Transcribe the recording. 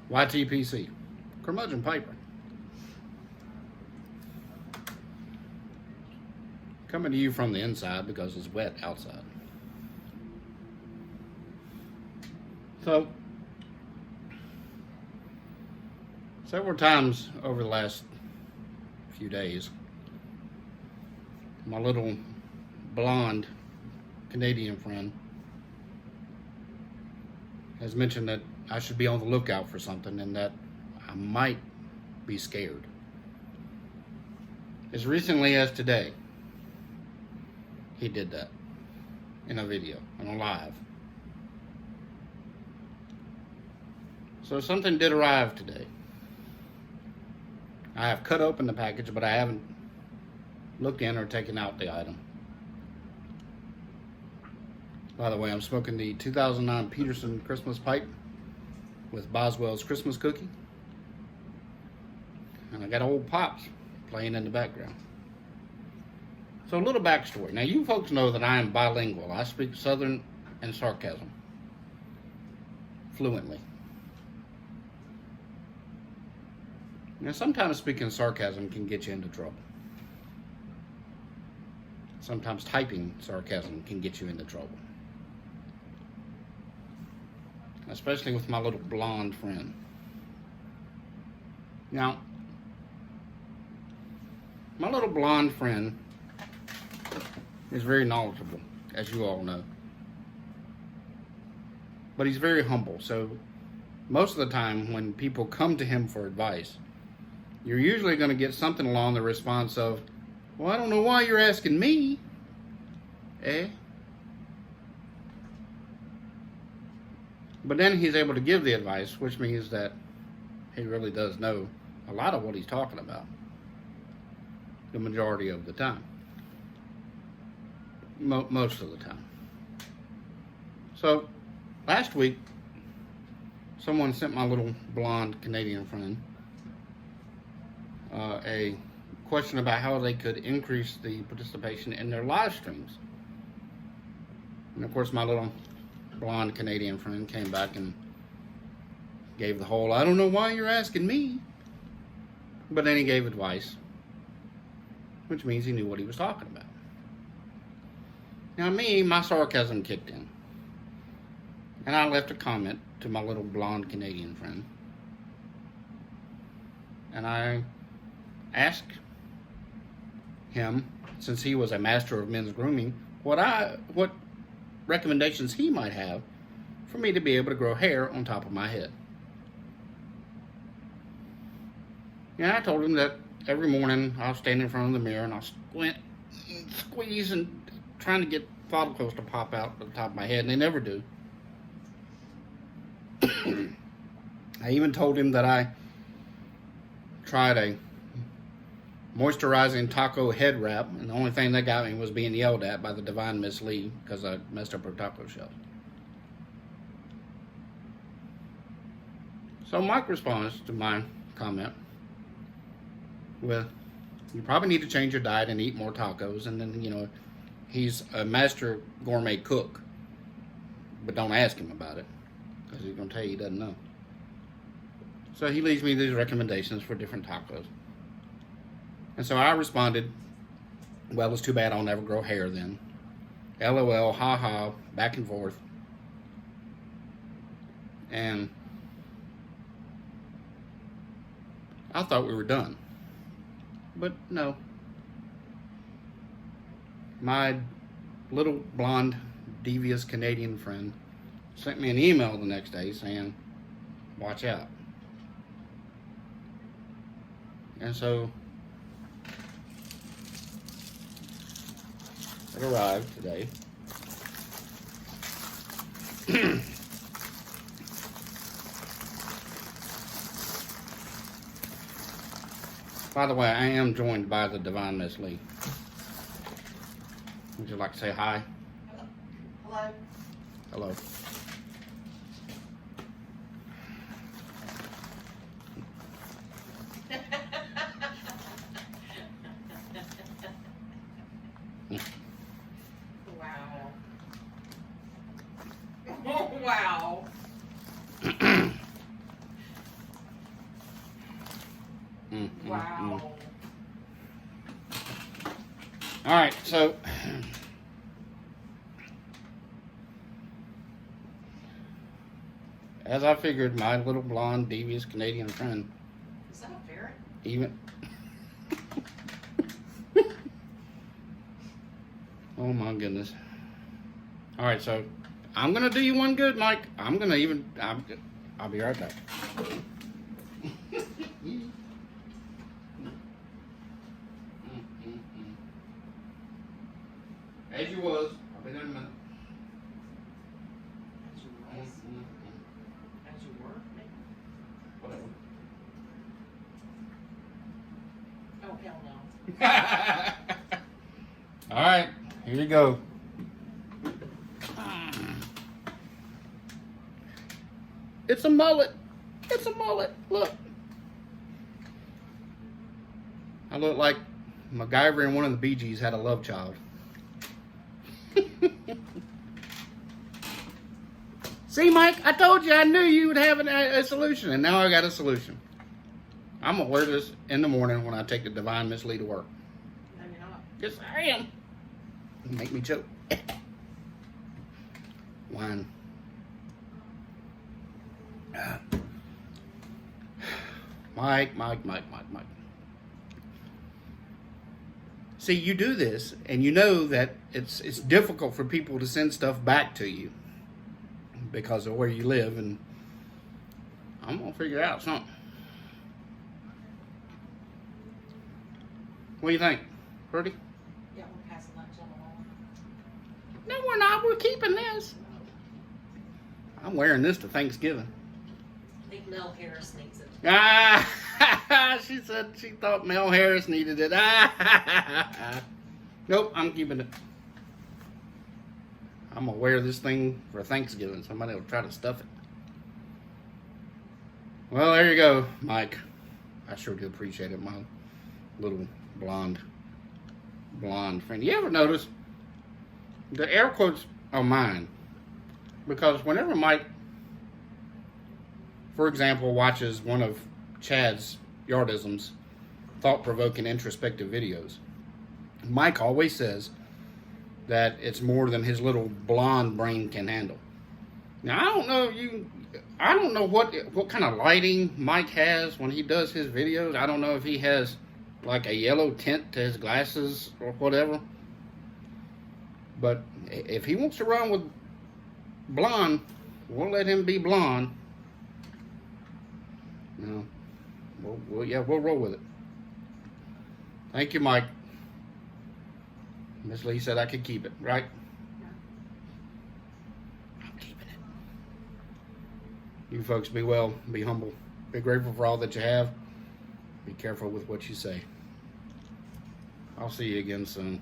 YTPC, curmudgeon paper. Coming to you from the inside because it's wet outside. So, several times over the last few days, my little blonde Canadian friend has mentioned that I should be on the lookout for something and that I might be scared. As recently as today, he did that in a video, on a live. So something did arrive today. I have cut open the package, but I haven't looked in or taken out the item. By the way, I'm smoking the 2009 Peterson Christmas pipe with Boswell's Christmas cookie. And I got old Pops playing in the background. So a little backstory. Now you folks know that I am bilingual. I speak Southern and sarcasm fluently. Now sometimes speaking sarcasm can get you into trouble. Sometimes typing sarcasm can get you into trouble. Especially with my little blonde friend. Now, my little blonde friend is very knowledgeable, as you all know. But he's very humble, so most of the time when people come to him for advice, you're usually going to get something along the response of, well, I don't know why you're asking me. Eh? But then he's able to give the advice, which means that he really does know a lot of what he's talking about. The majority of the time. Most of the time. So, last week, someone sent my little blonde Canadian friend a question about how they could increase the participation in their live streams. And of course, my little blonde Canadian friend came back and gave the whole, I don't know why you're asking me. But then he gave advice, which means he knew what he was talking about. Now me, my sarcasm kicked in. And I left a comment to my little blonde Canadian friend. And I asked him, since he was a master of men's grooming, what recommendations he might have for me to be able to grow hair on top of my head. And I told him that every morning I'll stand in front of the mirror and I'll squint and squeeze and trying to get follicles to pop out at the top of my head, and they never do. I even told him that I tried a moisturizing taco head wrap, and the only thing that got me was being yelled at by the divine Miss Lee because I messed up her taco shells. So Mike responds to my comment with, you probably need to change your diet and eat more tacos. And then, you know, he's a master gourmet cook, but don't ask him about it because he's going to tell you he doesn't know. So he leaves me these recommendations for different tacos. And so I responded, well, it's too bad I'll never grow hair then. LOL, haha, back and forth. And I thought we were done. But no. My little blonde, devious Canadian friend sent me an email the next day saying, watch out. And so it arrived today. By the way, I am joined by the divine Miss Lee. Would you like to say hi? Hello. Hello. Wow. Oh, wow. All right, so as I figured, my little blonde, devious Canadian friend, Is that a ferret? even. Oh my goodness. All right, so I'm gonna do you one good, Mike. I'll be right back. As you was. I'll be there in a minute. As you was. As you were, maybe? Whatever. Oh, hell no. All right, here you go. It's a mullet. It's a mullet. Look. I look like MacGyver and one of the Bee Gees had a love child. See, Mike, I told you I knew you would have a solution, and now I got a solution. I'm going to wear this in the morning when I take the Divine Miss Lee to work. No, you're not. Yes, I am. You make me choke. Wine. Mike. See, you do this, and you know that it's difficult for people to send stuff back to you because of where you live, and I'm gonna figure out something. What do you think, Pretty? Yeah, we're passing lunch on the wall. No, we're not. We're keeping this. I'm wearing this to Thanksgiving. I think Mel Harris needs it. Ah, she said she thought Mel Harris needed it. Ah, nope, I'm keeping it. I'm gonna wear this thing for Thanksgiving. Somebody will try to stuff it. Well, there you go, Mike. I sure do appreciate it, my little blonde friend. You ever notice the air quotes are mine? Because whenever Mike, for example, watches one of Chad's Yardism's thought-provoking introspective videos, Mike always says that it's more than his little blonde brain can handle. Now, I don't know what kind of lighting Mike has when he does his videos. I don't know if he has like a yellow tint to his glasses or whatever. But if he wants to run with blonde, we'll let him be blonde. No, we'll roll with it. Thank you, Mike. Miss Lee said I could keep it, right? I'm keeping it. You folks be well, be humble, be grateful for all that you have. Be careful with what you say. I'll see you again soon.